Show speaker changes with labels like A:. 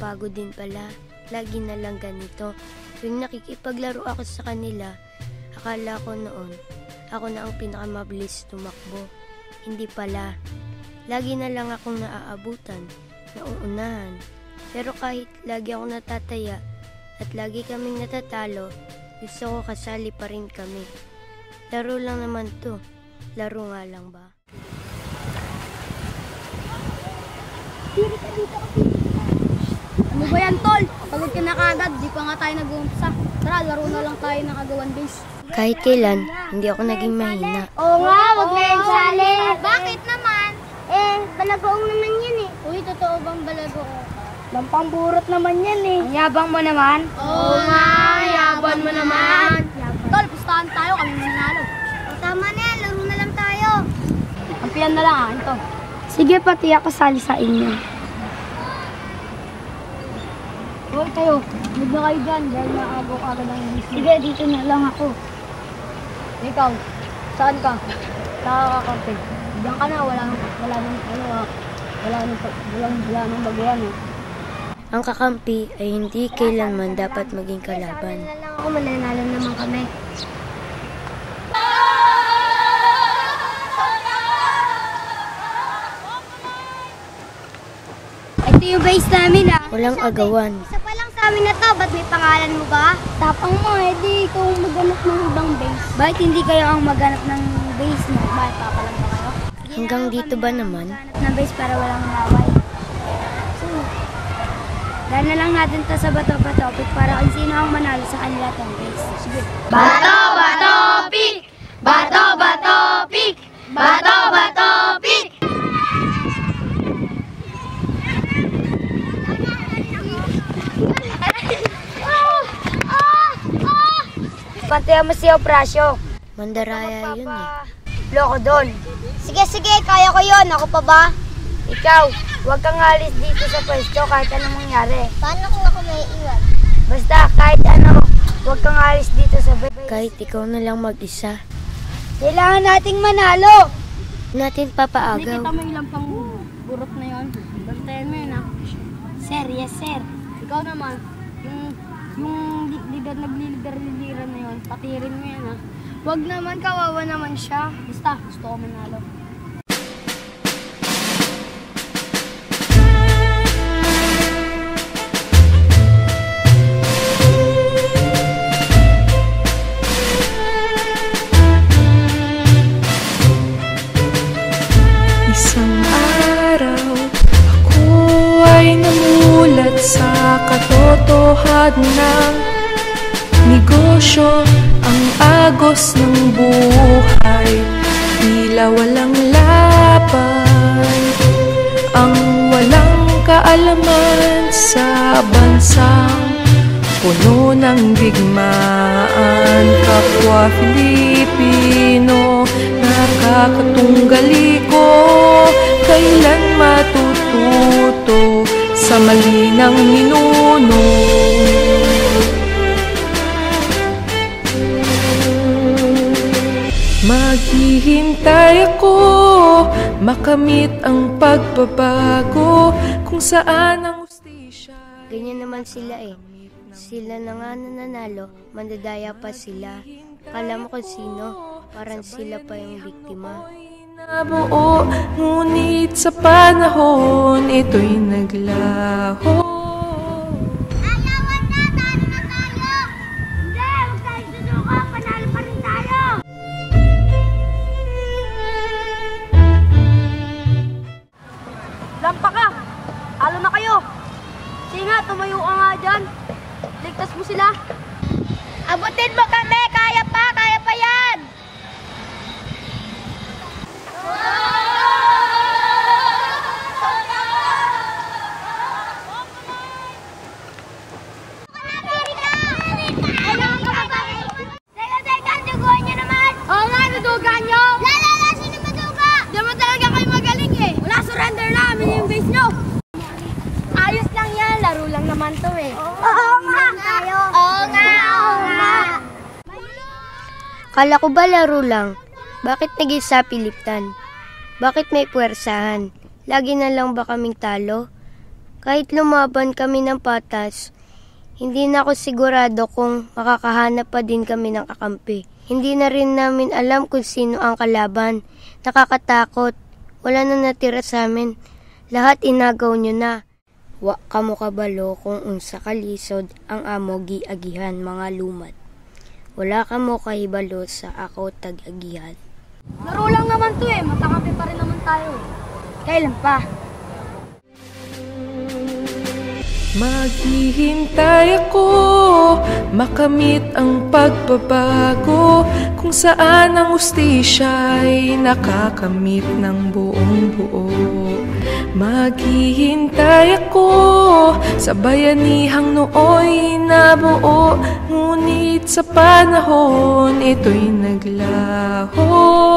A: Nakakapagod din pala. Lagi na lang ganito. Tuwing nakikipaglaro ako sa kanila, akala ko noon, ako na ang pinakamabilis tumakbo. Hindi pala. Lagi na lang akong naaabutan, nauunahan. Pero kahit lagi ako natataya at lagi kaming natatalo, gusto ko kasali pa rin kami. Laro lang naman to. Laro nga lang ba?
B: Ano ba yan, tol? Pagod ka na kagad, di pa nga tayo nag-uumpisa. Tara, laro na lang tayo ng agawan base.
A: Kahit kailan, hindi ako naging mahina.
B: Oo nga, wag na yung sali. Bakit naman? Balagoong naman yan eh. Uy, totoo bang balagoong? Lampang-burot naman yan eh. Ang yabang mo naman? Oo nga, yabang mo naman. Tol, pustahan tayo, kami nanalo. Tama na yan, laro na lang tayo. Kampiyan na lang ito. Sige, pati ako sali sa inyo. Hoy kayo, huwag na kayo dyan dahil naagaw ka agad ang business. Sige, dito na lang ako. Ikaw, saan ka? Nakakakampi. Diyan ka na, wala nang bagyan eh.
A: Ang kakampi ay hindi kailanman dapat maging kalaban.
B: Sabi na lang ako, mananalo naman kami. Ito yung base namin ah.
A: Walang agawan.
B: Isa pa lang sa amin na to, ba't may pangalan mo ba? Tapang mo, edi ikaw ang maghanap ng ibang base. Bakit hindi kayo ang maghanap ng base mo? Bakit papalag ba kayo?
A: Hanggang dito ba naman?
B: Maghanap ng base para walang laway. So, dahil na lang natin to sa bato-bato-pick para kung sino ang manalo sa kanila tong base. Sige.
C: Bato-bato-pick! Bato-bato-pick! Bato-bato-pick!
B: Pantayan mo si Oprasyo.
A: Mandaraya yun eh.
B: Loko doon. Sige, kaya ko yon. Ako pa ba? Ikaw, huwag kang alis dito sa pwesto kahit anong mangyari. Paano kung ako may iwan? Basta, kahit ano, huwag kang alis dito sa pwesto.
A: Kahit ikaw na lang mag-isa.
B: Kailangan nating manalo.
A: Natin papaagaw.
B: Nakikita mo yung lampang burot na yon. Bantayan mo yun ha. Sir, yes sir. Ikaw naman, yung naglilider-lideran na yun, patirin mo yan ha. Huwag naman, kawawa naman siya. Basta, gusto ko manalo.
D: Isang araw, ako ay namulat sa katotohanan. Negosyo ang agos ng buhay, tila walang laban. Ang walang kaalaman sa bansang puno ng digmaan. Kapwa Pilipino, nakakatunggali ko, kailan matututo sa mali ng ninuno. Maghihintay ako, makamit ang pagbabago, kung saan ang ustisya.
A: Ganyan naman sila eh. Sila na nga nananalo, mandadaya pa sila. Kala mo kung sino, parang sila pa yung biktima.
D: Nabuo, ngunit sa panahon ito'y naglaho.
B: Ayawan na! Talo na tayo! Hindi! Huwag tayong susuka! Panalo pa rin tayo! Lampa ka! Talo na kayo! Sige nga, tumayo ka nga dyan. Ligtas mo sila. Abutin mo kami! Kaya pa yan! Teka, duguan nyo naman! Oo nga, nadugaan nyo! Lala, sino maduga? Diyan mo talaga kayo magaling eh! Wala, surrender na! Amin yung base nyo! Ayos lang yan, laro lang naman to eh. Oo nga! Oo nga!
A: Kala ko ba laro lang? Bakit naging sapiliptan? Bakit may puwersahan? Lagi na lang ba kaming talo? Kahit lumaban kami ng patas, hindi na ako sigurado kung makakahanap pa din kami ng kakampi. Hindi na rin namin alam kung sino ang kalaban. Nakakatakot. Wala na natira sa amin. Lahat inagaw nyo na. Wa kamo kabalo kung unsa kalisod ang amo giagihan mga lumad. Wala kamo kahibalo sa ako tag-agihan.
B: Laro lang naman to eh. Matakampi pa rin naman tayo. Kailan pa?
D: Maghihintay ako, makamit ang pagbabago, kung saan ang ustisya'y nakakamit ng buong buo. Maghihintay ako sa bayanihang nooy nabuo, ngunit sa panahon ito'y naglaho.